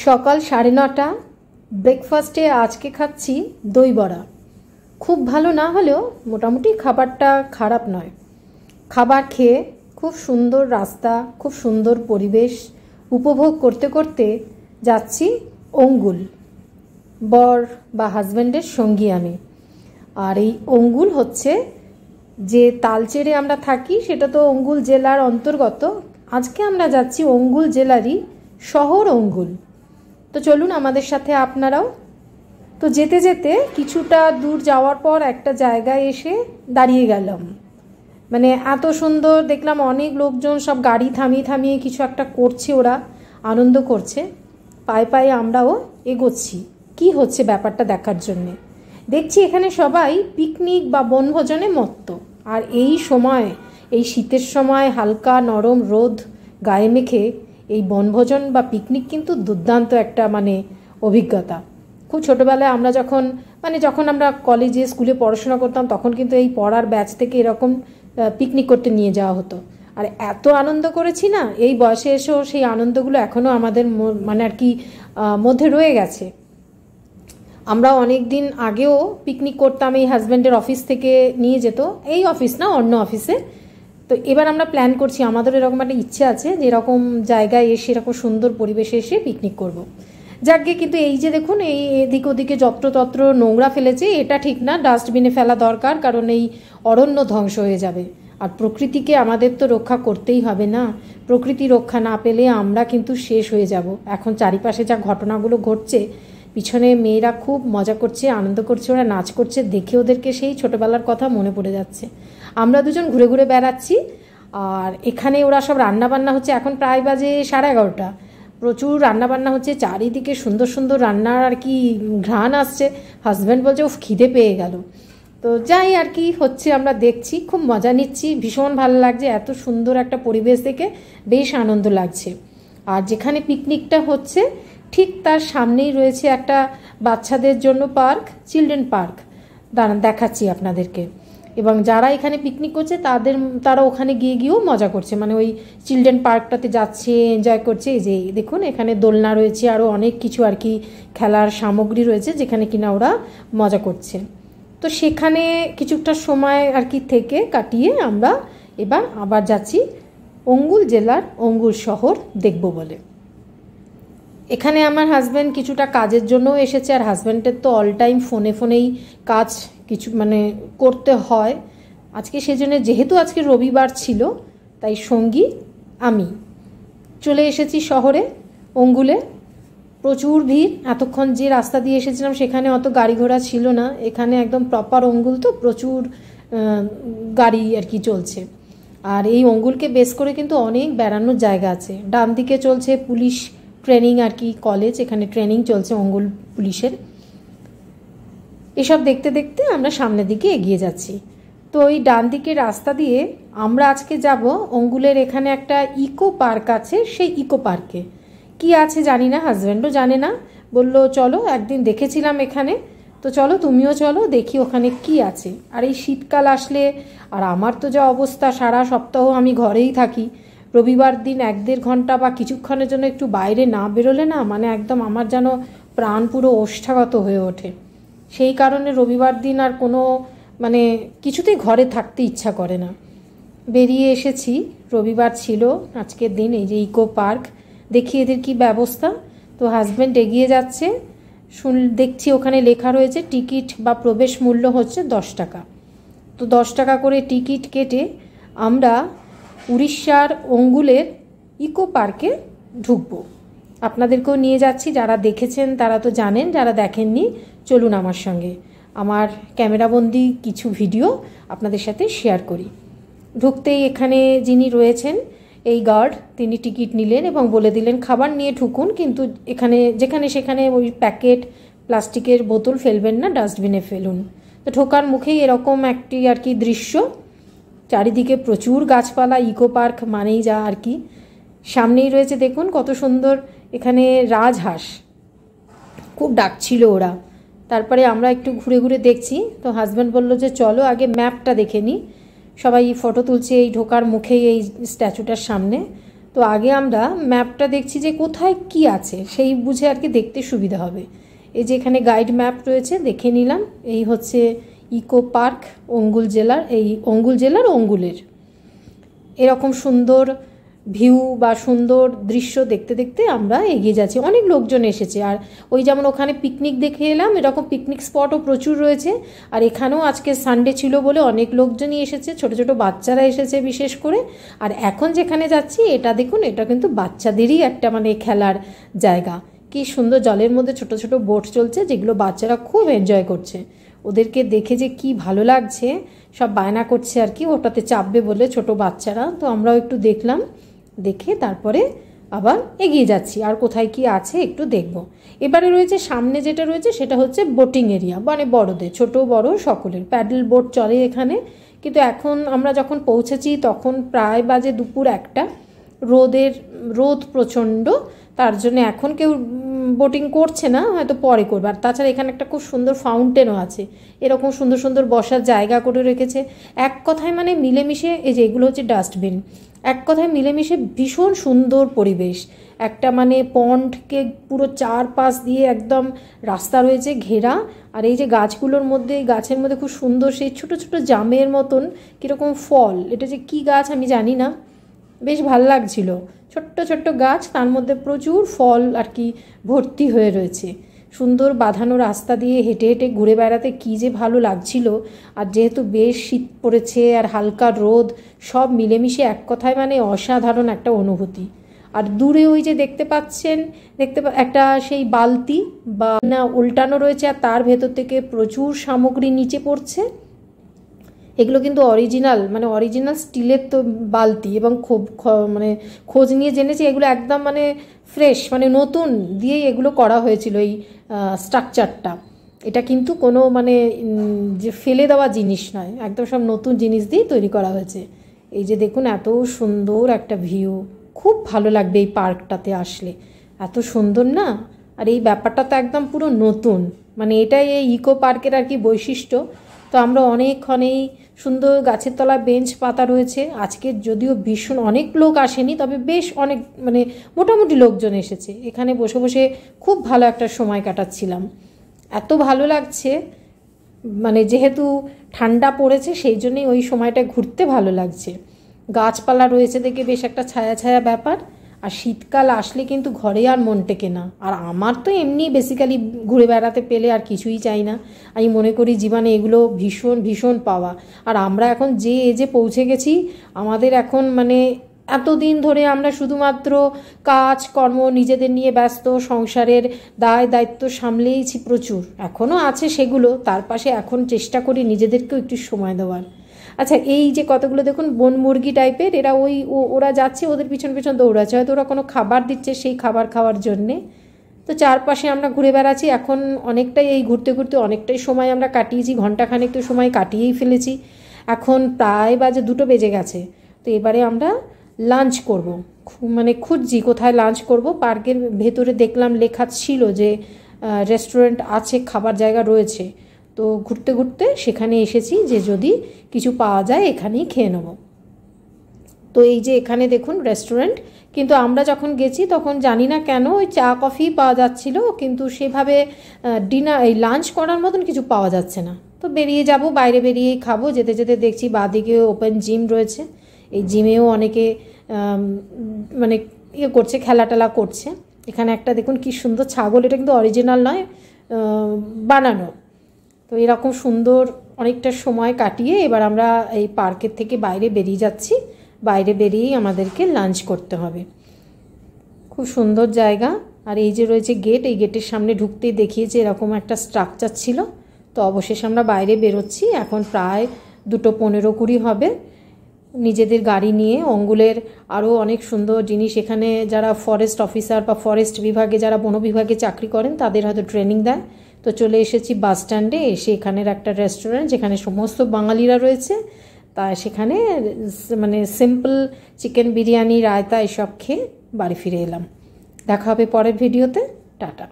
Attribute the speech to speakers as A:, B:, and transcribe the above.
A: সকাল 9:30 ব্রেকফাস্টে আজকে খাচ্ছি দই বড়া। খুব ভালো না হলেও মোটামুটি খাবারটা খারাপ নয়। খাবার খেয়ে খুব সুন্দর রাস্তা, খুব সুন্দর পরিবেশ উপভোগ করতে করতে যাচ্ছি অঙ্গুল। বর বা হাজব্যান্ডের সঙ্গী আমি। আর এই অঙ্গুল হচ্ছে যে তালচেরে আমরা থাকি, সেটা তো অঙ্গুল জেলার অন্তর্গত। আজকে আমরা যাচ্ছি অঙ্গুল জেলারই শহর অঙ্গুল। তো চলুন আমাদের সাথে আপনারাও। তো যেতে যেতে কিছুটা দূর যাওয়ার পর একটা জায়গায় এসে দাঁড়িয়ে গেলাম। মানে এত সুন্দর দেখলাম, অনেক লোকজন সব গাড়ি থামিয়ে থামিয়ে কিছু একটা করছে, ওরা আনন্দ করছে। পায়ে পায়ে আমরাও এগোচ্ছি কি হচ্ছে ব্যাপারটা দেখার জন্যে। দেখছি এখানে সবাই পিকনিক বা বনভোজনে মত্ত। আর এই সময়, এই শীতের সময় হালকা নরম রোদ গায়ে মেখে এই বনভোজন বা পিকনিক কিন্তু দুর্দান্ত একটা অভিজ্ঞতা। খুব ছোটোবেলায় আমরা যখন আমরা কলেজে স্কুলে পড়াশোনা করতাম, তখন কিন্তু এই পড়ার ব্যাচ থেকে এরকম পিকনিক করতে নিয়ে যাওয়া হতো। আর এত আনন্দ করেছি না, এই বয়সে এসেও সেই আনন্দগুলো এখনও আমাদের মধ্যে রয়ে গেছে। আমরা অনেক দিন আগেও পিকনিক করতাম, এই হাজব্যান্ডের অফিস থেকে নিয়ে যেত, এই অফিস না অন্য অফিসে। তো এবার আমরা প্ল্যান করছি, আমাদের এরকম একটা ইচ্ছে আছে যে এরকম জায়গায় এসে এরকম সুন্দর পরিবেশে এসে পিকনিক করব। যাকে কিন্তু এই যে দেখুন, এই এদিক ওদিকে যত্রতত্র নোংরা ফেলেছে, এটা ঠিক না, ডাস্টবিনে ফেলা দরকার, কারণ এই অরণ্য ধ্বংস হয়ে যাবে। আর প্রকৃতিকে আমাদের তো রক্ষা করতেই হবে না। প্রকৃতি রক্ষা না পেলে আমরা কিন্তু শেষ হয়ে যাব। এখন চারিপাশে যা ঘটনাগুলো ঘটছে, পিছনে মেয়েরা খুব মজা করছে, আনন্দ করছে, ওরা নাচ করছে, দেখে ওদেরকে সেই ছোটোবেলার কথা মনে পড়ে যাচ্ছে। আমরা দুজন ঘুরে ঘুরে বেড়াচ্ছি, আর এখানে ওরা সব রান্নাবান্না হচ্ছে। এখন প্রায় বাজে 11:30। প্রচুর রান্নাবান্না হচ্ছে, চারিদিকে সুন্দর সুন্দর রান্নার ঘ্রাণ আসছে। হাজব্যান্ড বলছে ও খিদে পেয়ে গেল। তো যাই হচ্ছে, আমরা দেখছি, খুব মজা নিচ্ছি, ভীষণ ভালো লাগছে। এত সুন্দর একটা পরিবেশ দেখে বেশ আনন্দ লাগছে। আর যেখানে পিকনিকটা হচ্ছে ঠিক তার সামনেই রয়েছে একটা বাচ্চাদের জন্য পার্ক, চিলড্রেন পার্ক। দাঁড়ান দেখাচ্ছি আপনাদেরকে। এবং যারা এখানে পিকনিক করছে তারা ওখানে গিয়েও মজা করছে, ওই চিলড্রেন পার্কটাতে যাচ্ছে, এনজয় করছে। এই যে দেখুন, এখানে দোলনা রয়েছে, আরও অনেক কিছু খেলার সামগ্রী রয়েছে, যেখানে কিনা ওরা মজা করছে। তো সেখানে কিছুটা সময় থেকে কাটিয়ে আমরা এবার আবার যাচ্ছি অঙ্গুল জেলার অঙ্গুল শহর দেখব বলে। এখানে আমার হাজব্যান্ড কিছুটা কাজের জন্য এসেছে। আর হাজব্যান্ডের তো অল টাইম ফোনেই কাজ কিছু করতে হয়। আজকে সেজন্য, যেহেতু আজকে রবিবার ছিল, তাই সঙ্গী আমি চলে এসেছি শহরে অঙ্গুলে। প্রচুর ভিড়। এতক্ষণ যে রাস্তা দিয়ে এসেছিলাম সেখানে অত গাড়ি ঘোড়া ছিল না। এখানে একদম প্রপার অঙ্গুল, তো প্রচুর গাড়ি চলছে। আর এই অঙ্গুলকে বেস করে কিন্তু অনেক বেড়ানোর জায়গা আছে। ডান দিকে চলছে পুলিশ ট্রেনিং কলেজ, এখানে ট্রেনিং চলছে অঙ্গুল পুলিশের। এসব দেখতে দেখতে আমরা সামনের দিকে এগিয়ে যাচ্ছি। তো ওই ডান দিকের রাস্তা দিয়ে আমরা আজকে যাব অঙ্গুলের। এখানে একটা ইকো পার্ক আছে, সেই ইকো পার্কে কি আছে জানি না, হাজব্যান্ডও জানে না। বললো চলো, একদিন দেখেছিলাম এখানে, তো চলো তুমিও চলো, দেখি ওখানে কি আছে। আর এই শীতকাল আসলে, আর আমার তো যা অবস্থা, সারা সপ্তাহ আমি ঘরেই থাকি। রবিবার দিন 1-1.5 ঘন্টা বা কিছুক্ষণের জন্য একটু বাইরে না বেরোলে না, একদম আমার যেন প্রাণ পুরো ওষ্ঠাগত হয়ে ওঠে। সেই কারণে রবিবার দিন আর কোনো কিছুতেই ঘরে থাকতে ইচ্ছা করে না। বেরিয়ে এসেছি, রবিবার ছিল আজকের দিন। এই যে ইকো পার্ক, দেখি এদের কি ব্যবস্থা। তো হাজব্যান্ড এগিয়ে যাচ্ছে, দেখছি ওখানে লেখা রয়েছে টিকিট বা প্রবেশ মূল্য হচ্ছে 10 টাকা। তো 10 টাকা করে টিকিট কেটে আমরা উড়িষ্যার অঙ্গুলের ইকো পার্কে ঢুকবো। আপনাদেরকেও নিয়ে যাচ্ছি, যারা দেখেছেন তারা তো জানেন, যারা দেখেননি চলুন আমার সঙ্গে। আমার ক্যামেরাবন্দি কিছু ভিডিও আপনাদের সাথে শেয়ার করি। ঢুকতেই এখানে যিনি রয়েছেন, এই গার্ড, তিনি টিকিট নিলেন এবং বলে দিলেন খাবার নিয়ে ঢুকুন, কিন্তু যেখানে সেখানে ওই প্যাকেট প্লাস্টিকের বোতল ফেলবেন না, ডাস্টবিনে ফেলুন। তো ঢোকার মুখেই এরকম একটি দৃশ্য। চারিদিকে প্রচুর গাছপালা, ইকো পার্ক মানেই যা সামনেই রয়েছে দেখুন কত সুন্দর এখানে রাজহাঁস, খুব ডাকছিল ওরা। তারপরে আমরা একটু ঘুরে ঘুরে দেখছি। তো হাজব্যান্ড বললো যে চলো আগে ম্যাপটা দেখে নিই। সবাই ফটো তুলছে এই ঢোকার মুখেই, এই স্ট্যাচুটার সামনে। তো আগে আমরা ম্যাপটা দেখছি যে কোথায় কি আছে, সেই বুঝে আর কি দেখতে সুবিধা হবে। এই যে এখানে গাইড ম্যাপ রয়েছে, দেখে নিলাম। এই হচ্ছে ইকো পার্ক অঙ্গুল জেলার অঙ্গুলের। এরকম সুন্দর ভিউ বা সুন্দর দৃশ্য দেখতে দেখতে আমরা এগিয়ে যাচ্ছি। অনেক লোকজন এসেছে, আর ওই যেমন ওখানে পিকনিক দেখে এলাম, এরকম পিকনিক স্পটও প্রচুর রয়েছে। আর এখানেও আজকে সানডে ছিল বলে অনেক লোকজনই এসেছে, ছোট ছোট বাচ্চারা এসেছে বিশেষ করে। আর এখন যেখানে যাচ্ছি এটা দেখুন, এটা কিন্তু বাচ্চাদেরই একটা মানে খেলার জায়গা। কি সুন্দর জলের মধ্যে ছোট ছোট বোট চলছে, যেগুলো বাচ্চারা খুব এনজয় করছে। ওদেরকে দেখে যে কি ভালো লাগছে, সব বায়না করছে আর কি ওটাতে চাপবে বলে ছোট বাচ্চারা। তো আমরাও একটু দেখলাম, দেখে তারপরে আবার এগিয়ে যাচ্ছি। আর কোথায় কি আছে একটু দেখব। এবারে রয়েছে সামনে যেটা রয়েছে সেটা হচ্ছে বোটিং এরিয়া, মানে বড়দের, ছোট বড় সকলের প্যাডেল বোট চলে এখানে। কিন্তু এখন আমরা যখন পৌঁছেছি তখন প্রায় বাজে দুপুর 1টা। রোদ প্রচণ্ড, তার জন্য এখন কেউ বোটিং করছে না, হয়তো পরে করবে। আর তাছাড়া এখানে একটা খুব সুন্দর ফাউন্টেনও আছে, এরকম সুন্দর সুন্দর বসার জায়গা করে রেখেছে। এক কথায় মানে মিলেমিশে, এই যে এগুলো হচ্ছে ডাস্টবিন, এক কথায় মিলেমিশে ভীষণ সুন্দর পরিবেশ। একটা মানে পন্ডকে পুরো চারপাশ দিয়ে একদম রাস্তা রয়েছে ঘেরা। আর এই যে গাছগুলোর মধ্যে, এই গাছের মধ্যে খুব সুন্দর সেই ছোট ছোট জামের মতন কীরকম ফল, এটা যে কী গাছ আমি জানি না, বেশ ভালো লাগছিল। ছোট্ট ছোট্ট গাছ, তার মধ্যে প্রচুর ফল আর কি ভর্তি হয়ে রয়েছে। সুন্দর বাঁধানো রাস্তা দিয়ে হেঁটে হেঁটে ঘুরে বেড়াতে কী যে ভালো লাগছিল। আর যেহেতু বেশ শীত পড়েছে আর হালকা রোদ, সব মিলেমিশে এক কথায় মানে অসাধারণ একটা অনুভূতি। আর দূরে ওই যে দেখতে পাচ্ছেন, একটা সেই বালতি বা না উল্টানো রয়েছে, আর তার ভেতর থেকে প্রচুর সামগ্রী নিচে পড়ছে। এগুলো কিন্তু অরিজিনাল স্টিলের তো বালতি, এবং মানে খোঁজ নিয়ে জেনেছি এগুলো একদম মানে ফ্রেশ, মানে নতুন দিয়েই এগুলো করা হয়েছিল এই স্ট্রাকচারটা। এটা কিন্তু কোনো মানে যে ফেলে দেওয়া জিনিস নয়, একদম সব নতুন জিনিস দিয়েই তৈরি করা হয়েছে। এই যে দেখুন এত সুন্দর একটা ভিউ, খুব ভালো লাগবে এই পার্কটাতে আসলে, এত সুন্দর না। আর এই ব্যাপারটা তো একদম পুরো নতুন, মানে এটাই এই ইকো পার্কের আর কি বৈশিষ্ট্য। তো আমরা অনেকক্ষণেই সুন্দর গাছের তলায় বেঞ্চ পাতা রয়েছে। আজকে যদিও ভীষণ অনেক লোক আসেনি, তবে বেশ অনেক মানে মোটামুটি লোকজন এসেছে। এখানে বসে বসে খুব ভালো একটা সময় কাটাচ্ছিলাম, এত ভালো লাগছে। মানে যেহেতু ঠান্ডা পড়েছে সেই জন্যই ওই সময়টা ঘুরতে ভালো লাগছে। গাছপালা রয়েছে দেখে বেশ একটা ছায়া ছায়া ব্যাপার। আর শীতকাল আসলে কিন্তু ঘরে আর মন টেকে না। আর আমার তো এমনি বেসিক্যালি ঘুরে বেড়াতে পেলে আর কিছুই চাই না। আমি মনে করি জীবনে এগুলো ভীষণ ভীষণ পাওয়া। আর আমরা এখন যে এজে পৌঁছে গেছি, আমাদের এখন মানে এতদিন ধরে আমরা শুধুমাত্র কাজ কর্ম নিজেদের নিয়ে ব্যস্ত, সংসারের দায় দায়িত্ব সামলেইছি প্রচুর, এখনও আছে সেগুলো, তার পাশে এখন চেষ্টা করি নিজেদেরকেও একটু সময় দেওয়ার। আচ্ছা, এই যে কতগুলো দেখুন বন মুরগি টাইপের, এরা ওরা যাচ্ছে, ওদের পিছন পিছন দৌড়াচ্ছে, হয়তো ওরা কোনো খাবার দিচ্ছে সেই খাবার খাওয়ার জন্যে। তো চারপাশে আমরা ঘুরে বেড়াচ্ছি। এখন অনেকটাই এই ঘুরতে ঘুরতে অনেকটাই সময় আমরা কাটিয়েছি, ঘন্টাখানেক তো সময় কাটিয়েই ফেলেছি। এখন প্রায় বাজে 2টো বেজে গেছে। তো এবারে আমরা লাঞ্চ করব, মানে খুঁজছি কোথায় লাঞ্চ করব। পার্কের ভেতরে দেখলাম লেখা ছিল যে রেস্টুরেন্ট আছে, খাবার জায়গা রয়েছে। তো ঘুরতে ঘুরতে সেখানে এসেছি যে যদি কিছু পাওয়া যায় এখানেই খেয়ে নেব। তো এই যে এখানে দেখুন রেস্টুরেন্ট, কিন্তু আমরা যখন গেছি তখন জানি না কেন ওই চা কফি পাওয়া যাচ্ছিল, কিন্তু সেভাবে এই লাঞ্চ করার মতন কিছু পাওয়া যাচ্ছে না। তো বেরিয়ে যাব, বাইরে বেরিয়েই খাবো। যেতে যেতে দেখছি বাঁদিকে ওপেন জিম রয়েছে, এই জিমেও অনেকে মানে করছে, খেলা টেলা করছে। এখানে একটা দেখুন কি সুন্দর ছাগল, এটা কিন্তু অরিজিনাল নয়, বানানো। তো এরকম সুন্দর অনেকটা সময় কাটিয়ে এবার আমরা এই পার্কের থেকে বাইরে বেরিয়ে যাচ্ছি। বাইরে বেরিয়েই আমাদেরকে লাঞ্চ করতে হবে। খুব সুন্দর জায়গা। আর এই যে রয়েছে গেট, এই গেটের সামনে ঢুকতেই দেখিয়েছে এরকম একটা স্ট্রাকচার ছিল। তো অবশেষে আমরা বাইরে বেরোচ্ছি, এখন প্রায় 2:15-20 হবে। নিজেদের গাড়ি নিয়ে অঙ্গুলের আরও অনেক সুন্দর জিনিস, এখানে যারা ফরেস্ট অফিসার বা ফরেস্ট বিভাগে যারা বন বিভাগে চাকরি করেন তাদের হয়তো ট্রেনিং দেয়। তো চলে এসেছি বাস স্ট্যান্ডে, এসে এখানের একটা রেস্টুরেন্ট যেখানে সমস্ত বাঙালিরা রয়েছে, তা সেখানে মানে সিম্পল চিকেন বিরিয়ানি, রায়তা এসব খেয়ে বাড়ি ফিরে এলাম। দেখা হবে পরের ভিডিওতে। টাটা।